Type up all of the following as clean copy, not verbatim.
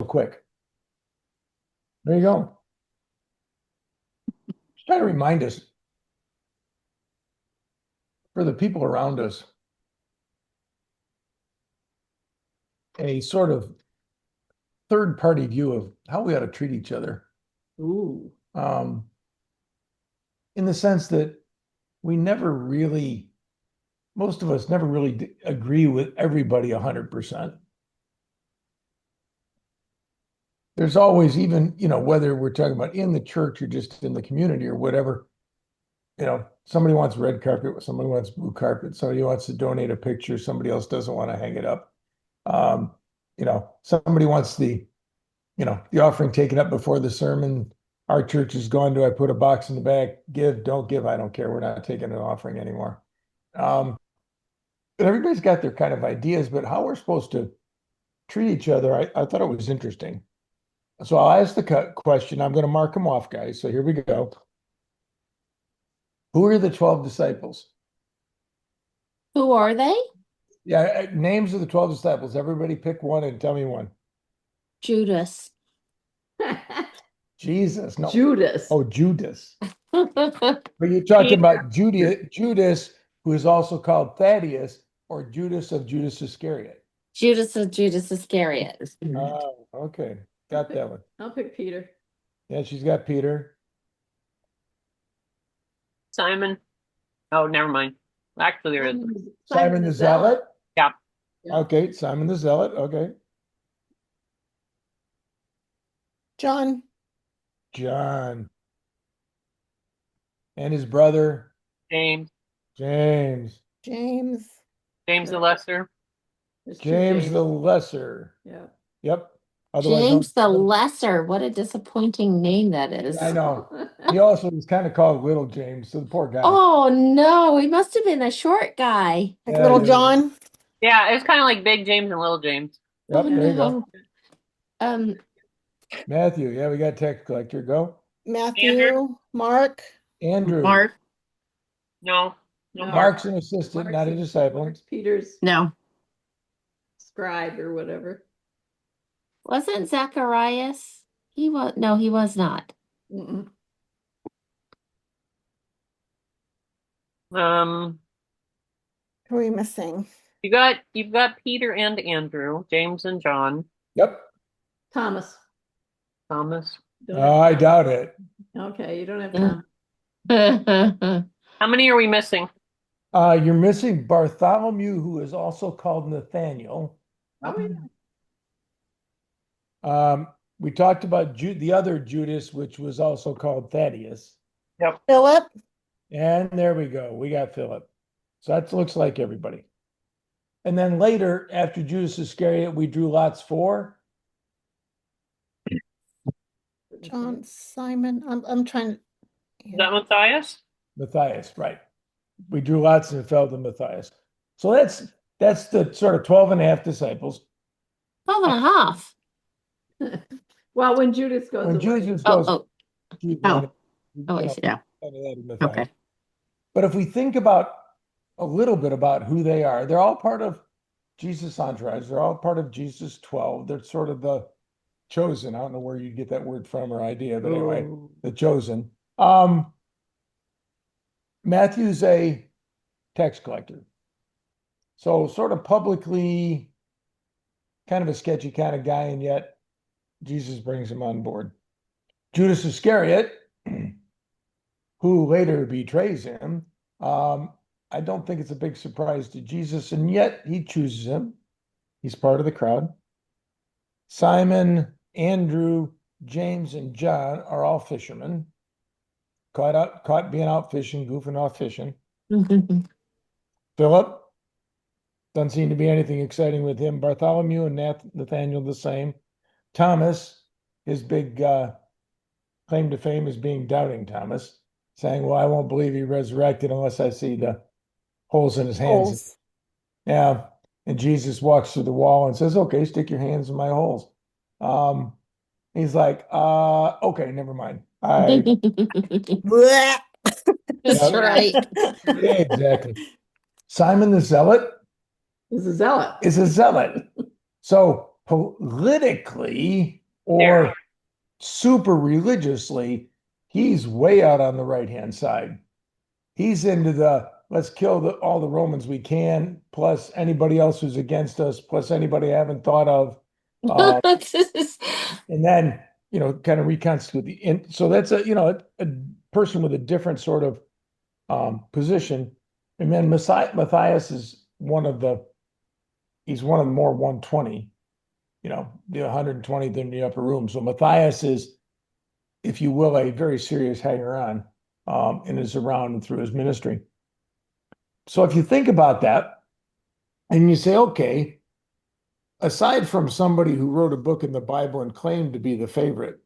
quick. There you go. Try to remind us for the people around us, a sort of third-party view of how we ought to treat each other. Ooh. In the sense that most of us never really agree with everybody 100%. There's always, even, whether we're talking about in the church or just in the community or whatever, somebody wants red carpet, somebody wants blue carpet, somebody wants to donate a picture, somebody else doesn't want to hang it up. Somebody wants the offering taken up before the sermon. Our church is gone. Do I put a box in the back? Give, don't give, I don't care. We're not taking an offering anymore. But everybody's got their kind of ideas, but how we're supposed to treat each other, I thought it was interesting. So I'll ask the question. I'm going to mark them off, guys. So here we go. Who are the 12 disciples? Who are they? Yeah, names of the 12 disciples. Everybody pick one and tell me one. Judas. Jesus, no. Judas. Oh, Judas. But you're talking about Judas, who is also called Thaddeus, or Judas of Judas Iscariot. Judas of Judas Iscariot. Oh, okay. Got that one. I'll pick Peter. Yeah, she's got Peter. Simon. Oh, never mind. Actually, there is. Simon the Zealot? Yeah. Okay, Simon the Zealot. Okay. John. John. And his brother? James. James. James. James the Lesser. James the Lesser. Yeah. Yep. James the Lesser. What a disappointing name that is. I know. He also was kind of called Little James, so the poor guy. Oh no, he must have been a short guy. Like Little John. Yeah, it's kind of like Big James and Little James. Yep, Oh, there you no. go. Matthew, yeah, we got tax collector. Go. Matthew. Andrew. Mark. Andrew. Mark. No. Mark's an assistant, not a disciple. Mark's Peter's No. scribe or whatever. Wasn't Zacharias? He was not. Mm-mm. Who are we missing? You've got Peter and Andrew, James and John, Yep. Thomas. Thomas. Don't have I Thomas. doubt it. Okay, you don't have Mm. Thomas. How many are we missing? You're missing Bartholomew, who is also called Nathaniel. Oh, yeah. We talked about the other Judas, which was also called Thaddeus. Yep. Philip. And there we go. We got Philip. So that looks like everybody. And then later, after Judas Iscariot, we drew lots for John. Simon. I'm trying to. Is that Matthias? Matthias, right. We drew lots and it fell to Matthias. So that's the sort of 12 and a half disciples. 12 and a half. Well, when Judas goes When away. Judas Oh, goes, I see. Yeah. Okay. But if we think about a little bit about who they are, they're all part of Jesus' entourage. They're all part of Jesus' 12. They're sort of the chosen. I don't know where you get that word from or idea, but anyway, Oh. the chosen. Matthew's a tax collector. So sort of publicly kind of a sketchy kind of guy, and yet Jesus brings him on board. Judas Iscariot, who later betrays him, I don't think it's a big surprise to Jesus, and yet he chooses him. He's part of the crowd. Simon, Andrew, James, and John are all fishermen. Caught being out fishing, goofing off fishing. Philip, doesn't seem to be anything exciting with him. Bartholomew and Nathaniel the same. Thomas, his big claim to fame is being doubting Thomas, saying, well, I won't believe he resurrected unless I see the holes in his hands. Holes. Yeah. And Jesus walks through the wall and says, okay, stick your hands in my holes. He's like, okay, never mind. Blech. That's right. Yeah, exactly. Simon the Zealot Is a zealot. is a zealot. So politically or super religiously, he's way out on the right-hand side. He's into the let's kill all the Romans we can, plus anybody else who's against us, plus anybody I haven't thought of. And then, kind of reconstitute so that's a person with a different sort of position. And then Matthias is he's one of the more 120, the 120 in the upper room. So Matthias is, if you will, a very serious hanger-on, and is around and through his ministry. So if you think about that and you say, okay, aside from somebody who wrote a book in the Bible and claimed to be the favorite,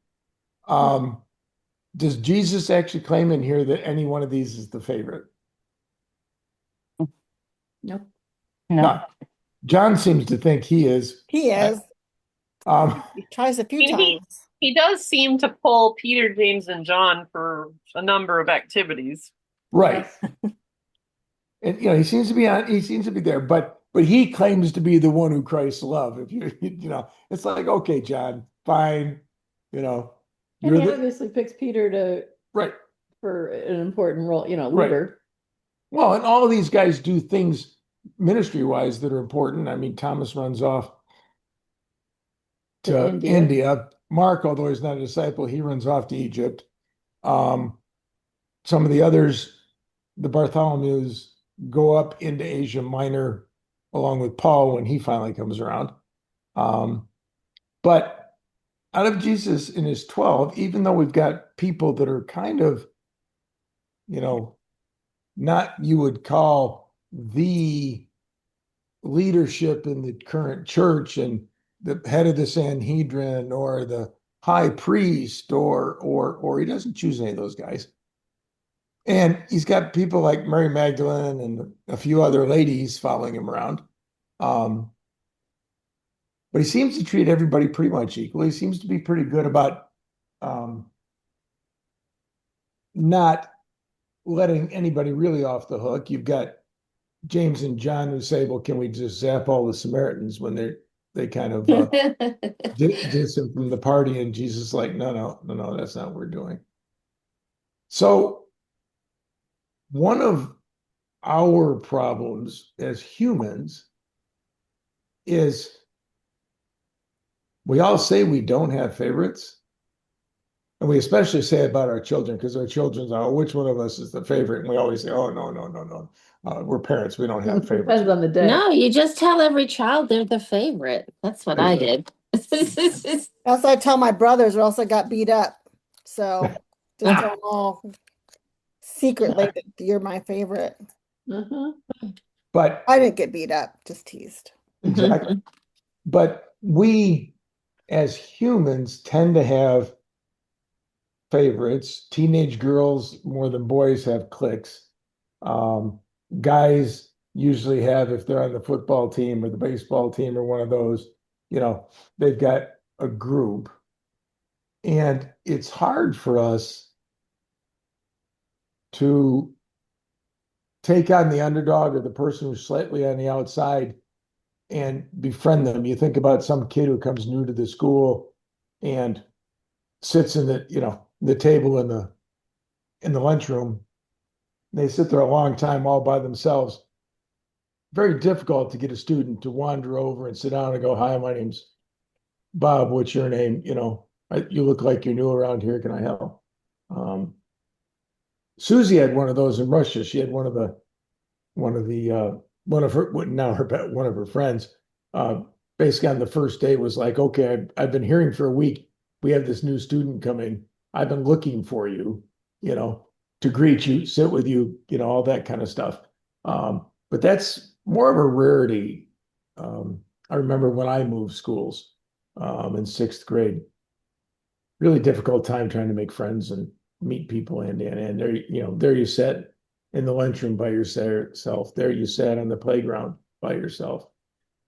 does Jesus actually claim in here that any one of these is the favorite? Nope. No. John seems to think he is. He is. He tries a few He- times. He does seem to pull Peter, James, and John for a number of activities. Right. Yes. And he seems to be there, but he claims to be the one who Christ loved. If it's like, okay, John, fine, And you're he the obviously picks Peter right. for an important role, Right. leader. Well, and all of these guys do things ministry-wise that are important. I mean, Thomas runs off to India. Mark, although he's not a disciple, he runs off to Egypt. Some of the others, the Bartholomews, go up into Asia Minor along with Paul when he finally comes around. But out of Jesus in his 12, even though we've got people that are kind of, not you would call the leadership in the current church and the head of the Sanhedrin or the high priest or he doesn't choose any of those guys. And he's got people like Mary Magdalene and a few other ladies following him around. But he seems to treat everybody pretty much equally. He seems to be pretty good about not letting anybody really off the hook. You've got James and John who say, well, can we just zap all the Samaritans when they kind of diss him from the party, and Jesus is like, no, that's not what we're doing. So one of our problems as humans is we all say we don't have favorites. And we especially say about our children, because our children are, which one of us is the favorite? And we always say, oh, no. We're parents. We don't have favorites. Depends on the day. No, you just tell every child they're the favorite. That's what I did. That's what I tell my brothers, or else I got beat up. So just tell them all secretly that you're my favorite. Uh-huh. But I didn't get beat up, just teased. exactly. But we as humans tend to have favorites. Teenage girls more than boys have cliques. Guys usually have, if they're on the football team or the baseball team or one of those, they've got a group. And it's hard for us to take on the underdog or the person who's slightly on the outside and befriend them. You think about some kid who comes new to the school and sits in the table in the lunchroom. They sit there a long time all by themselves. Very difficult to get a student to wander over and sit down and go, hi, my name's Bob. What's your name? You look like you're new around here. Can I help? Susie had one of those in Russia. She had one of her friends, basically on the first day was like, okay, I've been hearing for a week, we have this new student coming. I've been looking for you, to greet you, sit with you, all that kind of stuff. But that's more of a rarity. I remember when I moved schools in sixth grade, really difficult time trying to make friends and meet people. And there you sat in the lunchroom by yourself. There you sat on the playground by yourself.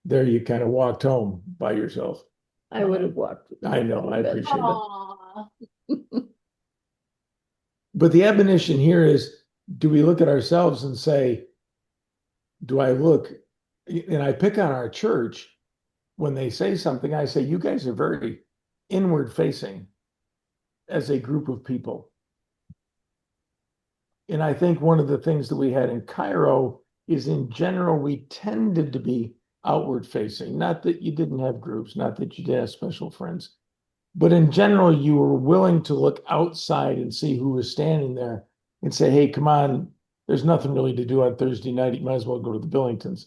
There you kind of walked home by yourself. I would have walked. I know, I appreciate that. Aw. But the admonition here is, do we look at ourselves and say, do I look, and I pick on our church when they say something, I say, you guys are very inward facing as a group of people. And I think one of the things that we had in Cairo is in general, we tended to be outward facing. Not that you didn't have groups, not that you did have special friends, but in general, you were willing to look outside and see who was standing there and say, hey, come on, there's nothing really to do on Thursday night. You might as well go to the Billingtons.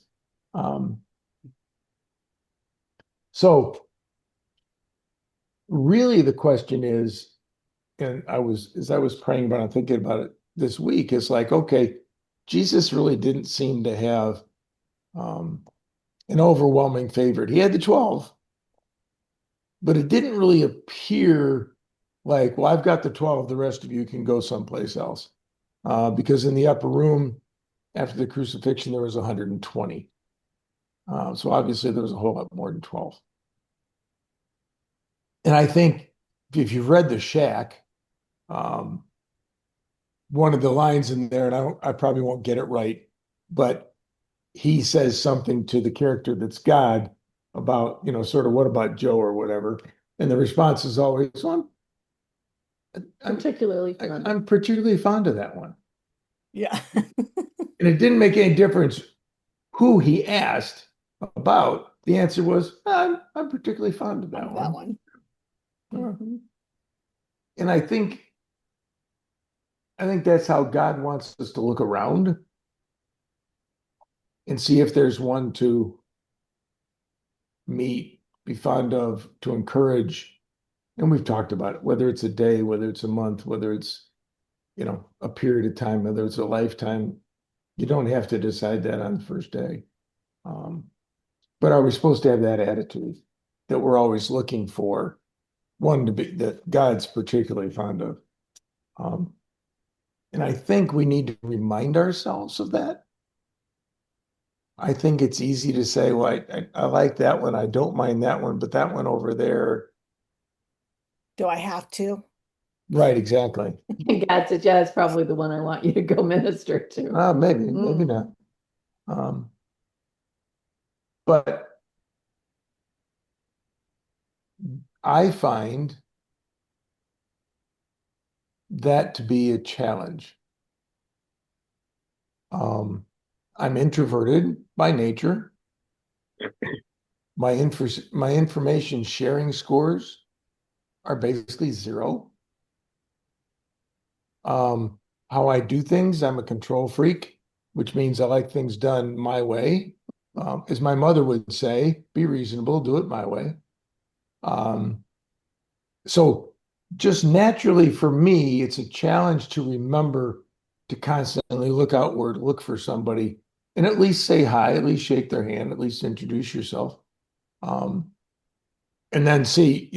So really the question is, and as I was praying about it, thinking about it this week, it's like, okay, Jesus really didn't seem to have an overwhelming favorite. He had the 12, but it didn't really appear like, well, I've got the 12, the rest of you can go someplace else. Because in the upper room, after the crucifixion, there was 120. So obviously there was a whole lot more than 12. And I think if you've read The Shack, one of the lines in there, and I probably won't get it right, but he says something to the character that's God about, sort of what about Joe or whatever. And the response is always, well, Particularly fun. I'm particularly fond of that one. Yeah. And it didn't make any difference who he asked about. The answer was, I'm particularly fond of that That one. one. Mhm. And I think that's how God wants us to look around and see if there's one to meet, be fond of, to encourage. And we've talked about it, whether it's a day, whether it's a month, whether it's, a period of time, whether it's a lifetime. You don't have to decide that on the first day. But are we supposed to have that attitude that we're always looking for one to be that God's particularly fond of? And I think we need to remind ourselves of that. I think it's easy to say, well, I like that one. I don't mind that one, but that one over there. Do I have to? Right, exactly. And God said, yeah, that's probably the one I want you to go minister to. Maybe not. But I find that to be a challenge. I'm introverted by nature. My information sharing scores are basically 0. How I do things, I'm a control freak, which means I like things done my way. As my mother would say, be reasonable, do it my way. So just naturally for me, it's a challenge to remember to constantly look outward, look for somebody, and at least say hi, at least shake their hand, at least introduce yourself. And then see,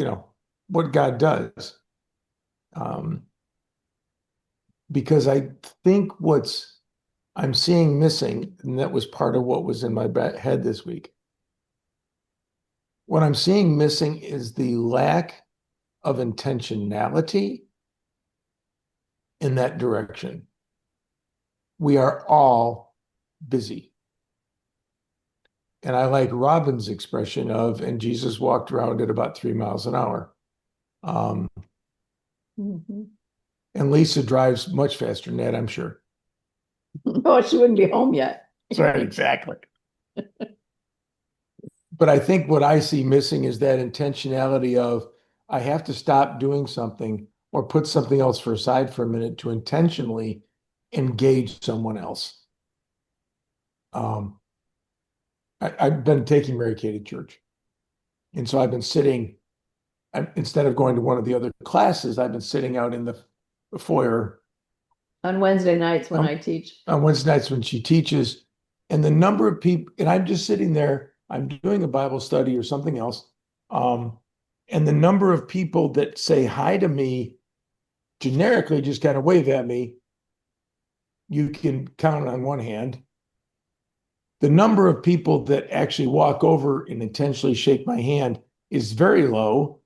what God does. Because I think I'm seeing missing, and that was part of what was in my head this week. What I'm seeing missing is the lack of intentionality in that direction. We are all busy. And I like Robin's expression of, and Jesus walked around at about 3 miles an hour. Mhm. And Lisa drives much faster than that, I'm sure. Oh, she wouldn't be home yet. That's right, exactly. But I think what I see missing is that intentionality of, I have to stop doing something or put something else aside for a minute to intentionally engage someone else. I've been taking Mary Kay to church. And so I've been sitting, instead of going to one of the other classes, I've been sitting out in the foyer On Wednesday nights when I teach. on Wednesday nights when she teaches. And the number of people, and I'm just sitting there, I'm doing a Bible study or something else. And the number of people that say hi to me generically, just kind of wave at me, you can count on one hand. The number of people that actually walk over and intentionally shake my hand is very low,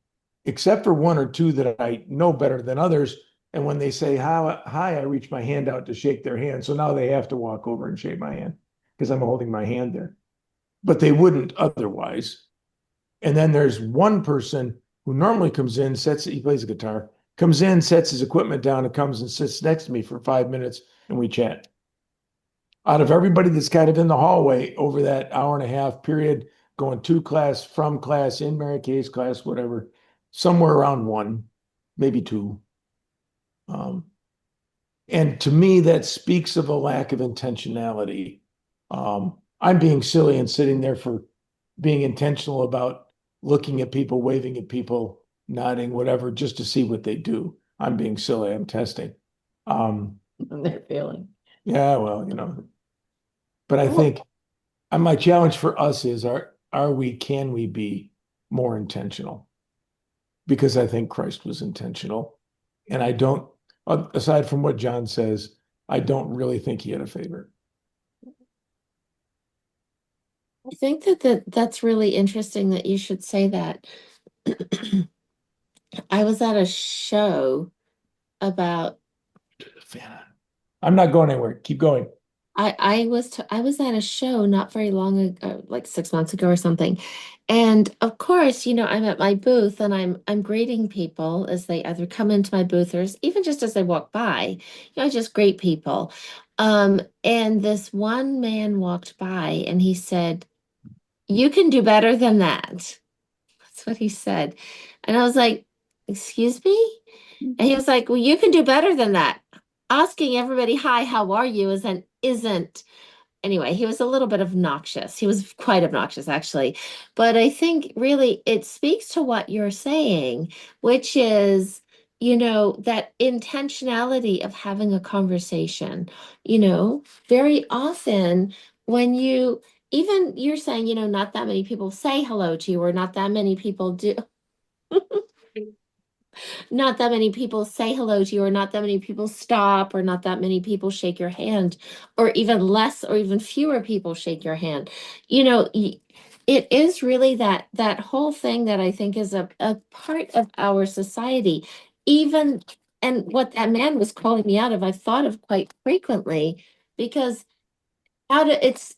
except for 1 or 2 that I know better than others. And when they say hi, I reach my hand out to shake their hand. So now they have to walk over and shake my hand because I'm holding my hand there. But they wouldn't otherwise. And then there's one person who normally comes in, he plays a guitar, comes in, sets his equipment down, and comes and sits next to me for 5 minutes and we chat. Out of everybody that's kind of in the hallway over that hour and a half period, going to class, from class, in Mary Kay's class, whatever, somewhere around one, maybe two. And to me, that speaks of a lack of intentionality. I'm being silly and sitting there for being intentional about looking at people, waving at people, nodding, whatever, just to see what they do. I'm being silly. I'm testing. And they're feeling. Yeah, well, but I think my challenge for us is can we be more intentional? Because I think Christ was intentional. And I don't, aside from what John says, I don't really think he had a favorite. I think that's really interesting that you should say that. I was at a show about I'm not going anywhere. Keep going. I was at a show not very long ago, like 6 months ago or something. And of course, I'm at my booth and I'm greeting people as they either come into my booth or even just as they walk by. I just greet people. And this one man walked by and he said, "You can do better than that." That's what he said. And I was like, "Excuse me?" And he was like, "Well, you can do better than that. Asking everybody, 'Hi, how are you?' isn't." Anyway, he was a little bit obnoxious. He was quite obnoxious, actually. But I think really it speaks to what you're saying, which is, that intentionality of having a conversation. Very often when you're saying, not that many people say hello to you, or not that many people do. Not that many people say hello to you, or not that many people stop, or not that many people shake your hand, or even less or even fewer people shake your hand. It is really that whole thing that I think is a part of our society. Even, and what that man was calling me out of, I've thought of quite frequently, because it's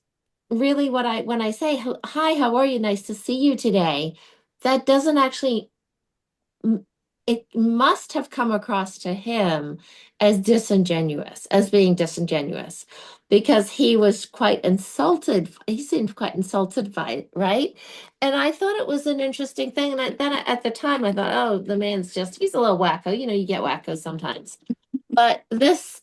really when I say, "Hi, how are you? Nice to see you today," that doesn't actually, it must have come across to him as being disingenuous, because he was quite insulted. He seemed quite insulted by it, right? And I thought it was an interesting thing. And at the time, I thought, oh, he's a little wacko. You get wackos sometimes. But this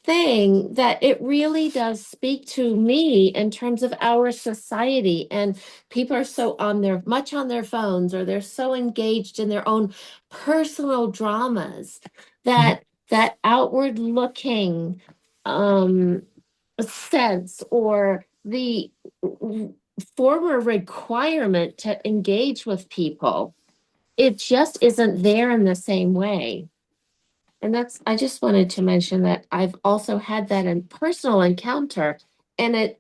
thing that it really does speak to me in terms of our society, and people are so much on their phones, or they're so engaged in their own personal dramas, that outward looking sense, or the former requirement to engage with people, it just isn't there in the same way. And I just wanted to mention that I've also had that in personal encounter, and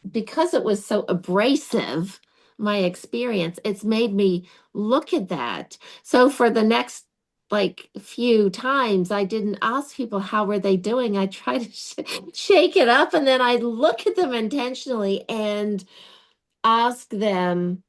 because it was so abrasive, my experience, it's made me look at that. So for the next few times, I didn't ask people how were they doing. I try to shake it up, and then I look at them intentionally and ask them,